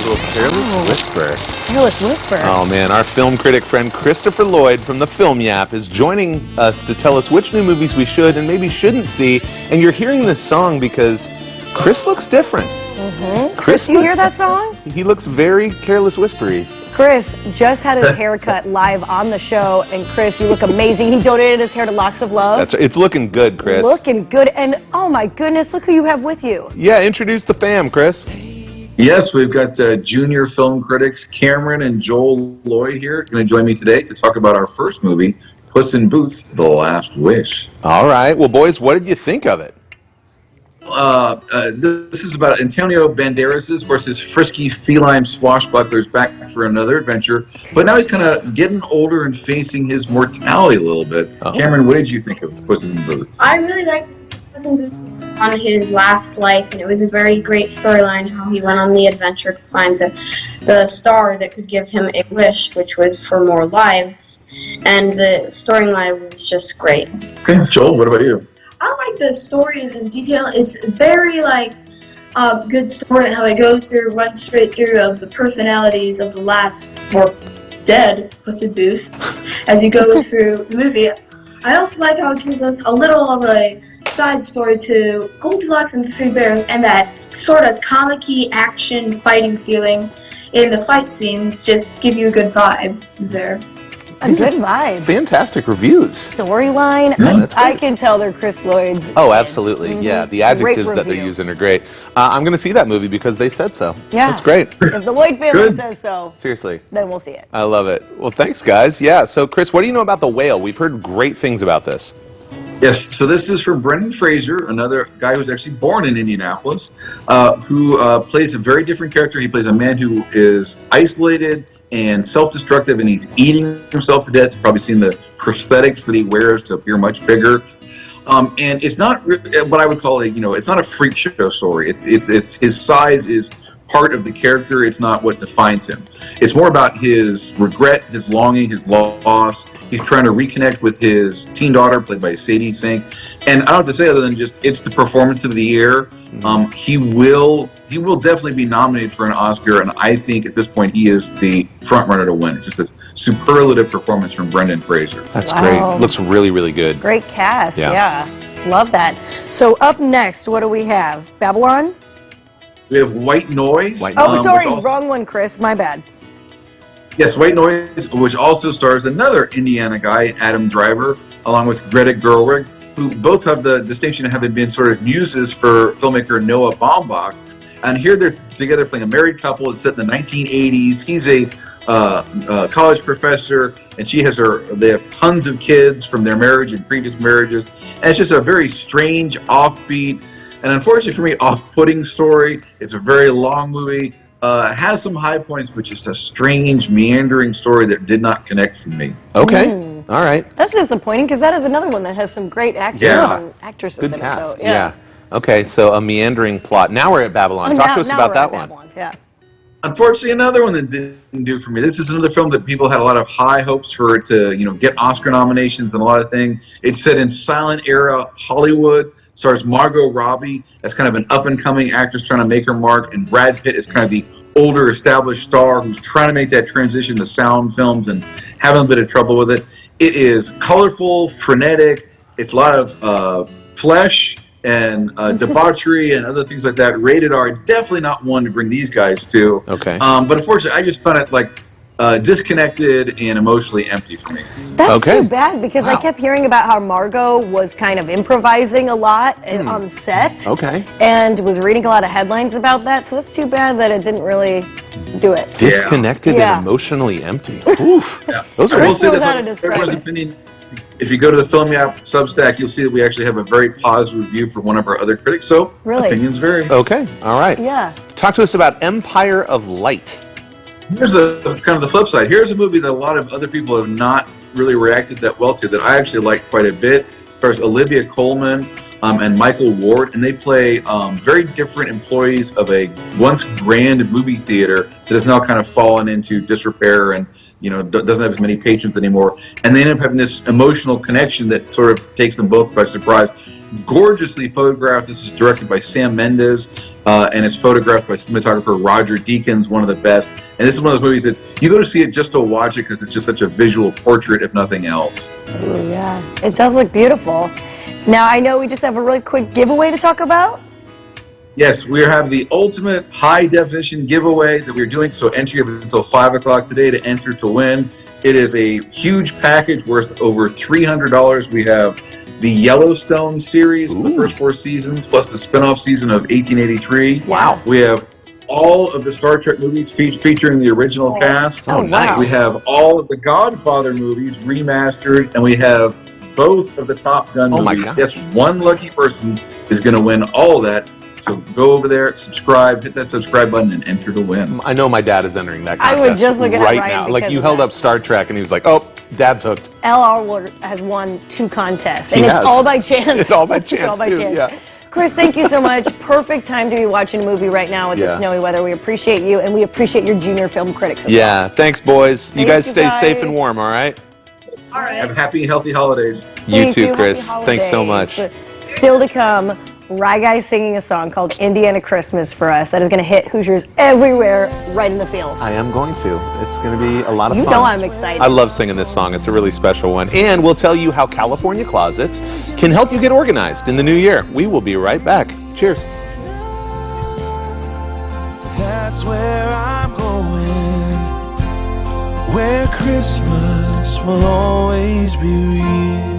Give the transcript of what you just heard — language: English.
little Careless Whisper. Careless Whisper. Oh man, our film critic friend Christopher Lloyd from the Film Yap is joining us to tell us which new movies we should and maybe shouldn't see. And you're hearing this song because Chris looks different. Chris, you hear that song? He looks very Careless Whispery. Chris just had his hair cut live on the show, and Chris, you look amazing. He donated his hair to Locks of Love. That's right. It's looking good, Chris. Looking good, and oh my goodness, look who you have with you. Yeah, introduce the fam, Chris. Yes, we've got junior film critics Cameron and Joel Lloyd here going to join me today to talk about our first movie, Puss in Boots: The Last Wish. All right. Well, boys, what did you think of it? This is about Antonio Banderas versus frisky feline swashbucklers back for another adventure, but now he's kind of getting older and facing his mortality a little bit. Oh. Cameron, what did you think of Puss in Boots? I really liked Puss in Boots on his last life, and it was a very great storyline how he went on the adventure to find the star that could give him a wish, which was for more lives, and the storyline was just great. Okay, Joel, what about you? I like the story and the detail. It's very good story how it goes through, runs straight through of the personalities of the last or dead Puss in Boots as you go through the movie. I also like how it gives us a little of a side story to Goldilocks and the Three Bears, and that sort of comic-y action fighting feeling in the fight scenes just give you a good vibe there. A good vibe. Fantastic reviews. Storyline. that's I great. can tell they're Chris Lloyd's. Oh, kids. absolutely. Yeah, the adjectives that they're review. using are great. I'm going to see that movie because they said so. Yeah. That's great. If the Lloyd family Good. says so, Seriously. then we'll see it. I love it. Well, thanks, guys. Yeah, so Chris, what do you know about The Whale? We've heard great things about this. Yes, so this is from Brendan Fraser, another guy who's actually born in Indianapolis, who plays a very different character. He plays a man who is isolated and self-destructive, and he's eating himself to death. You've probably seen the prosthetics that he wears to appear much bigger. And it's not what I would call it's not a freak show story. It's his size is part of the character. It's not what defines him. It's more about his regret, his longing, his loss. He's trying to reconnect with his teen daughter, played by Sadie Sink. And I don't have to say other than just it's the performance of the year. He will definitely be nominated for an Oscar, and I think at this point he is the front runner to win. Just a superlative performance from Brendan Fraser. That's Wow. great. Looks really, really good. Great cast. Yeah. Yeah. Love that. So up next, what do we have? Babylon? We have White Noise. White Oh, Noise. sorry, which also- wrong one, Chris. My bad. Yes, White Noise, which also stars another Indiana guy, Adam Driver, along with Greta Gerwig, who both have the distinction of having been sort of muses for filmmaker Noah Baumbach. And here they're together playing a married couple. It's set in the 1980s. He's a college professor, and they have tons of kids from their marriage and previous marriages. And it's just a very strange, offbeat, and unfortunately for me, off-putting story. It's a very long movie. It has some high points, but just a strange, meandering story that did not connect for me. Okay. All right. That's disappointing because that is another one that has some great actors Yeah. and actresses Good in cast. it. So, yeah. Okay, so a meandering plot. Now we're at Babylon. Oh, Talk to us now about we're that at one. Babylon. Yeah. Unfortunately, another one that didn't do for me. This is another film that people had a lot of high hopes for it to, get Oscar nominations and a lot of things. It's set in silent era Hollywood. Stars Margot Robbie as kind of an up-and-coming actress trying to make her mark, and Brad Pitt is kind of the older, established star who's trying to make that transition to sound films and having a bit of trouble with it. It is colorful, frenetic. It's a lot of flesh and debauchery and other things like that. Rated R, definitely not one to bring these guys to. Okay. But unfortunately, I just found it disconnected and emotionally empty for me. That's Okay. too bad because I Wow. kept hearing about how Margot was kind of improvising a lot on set. Okay. And was reading a lot of headlines about that. So that's too bad that it didn't really do it. Disconnected Yeah. and emotionally empty. Oof. Yeah. Those I are will Chris say knows that how to describe everyone's it. opinion. If you go to the Film Yap Substack, you'll see that we actually have a very positive review for one of our other critics. So Really? opinions vary. Okay. All right. Yeah. Talk to us about Empire of Light. Here's the kind of the flip side. Here's a movie that a lot of other people have not really reacted that well to, that I actually liked quite a bit. There's Olivia Colman and Michael Ward, and they play very different employees of a once grand movie theater that has now kind of fallen into disrepair and doesn't have as many patrons anymore. And they end up having this emotional connection that sort of takes them both by surprise. gorgeously photographed. This is directed by Sam Mendes, and it's photographed by cinematographer Roger Deakins, one of the best. And this is one of those movies that's, you go to see it just to watch it because it's just such a visual portrait, if nothing else. Ooh, yeah, it does look beautiful. Now, I know we just have a really quick giveaway to talk about. Yes, we have the ultimate high definition giveaway that we're doing. So enter until 5 o'clock today to enter to win. It is a huge package worth over $300. We have the Yellowstone series, the first 4 seasons, plus the spin-off season of 1883. Wow. We have all of the Star Trek movies featuring the original cast. Oh, nice. We have all of the Godfather movies remastered, and we have both of the Top Gun movies. My God. Yes, one lucky person is going to win all of that. So go over there, subscribe, hit that subscribe button, and enter to win. I know my dad is entering that I contest was just looking at right Ryan now. Like, because you of held that. up Star Trek, and he was like, "Oh, Dad's hooked." LR has won 2 contests, and He it's has. all by chance. It's all by It's chance, all by too, chance. yeah. Chris, thank you so much. Perfect time to be watching a movie right now with the Yeah. snowy weather. We appreciate you, and we appreciate your junior film critics as well. Yeah, thanks, boys. You Thank guys you, stay safe guys. and warm, all right? All right. Have happy, healthy holidays. You Thank too, Happy Chris. Thanks so much. holidays. Still to come, Rye Guy singing a song called Indiana Christmas for us that is going to hit Hoosiers everywhere, right in the feels. I am going to. It's going to be a lot of You fun. know I'm excited. I love singing this song. It's a really special one. And we'll tell you how California Closets can help you get organized in the new year. We will be right back. Cheers. That's where I'm going, where Christmas will always be real.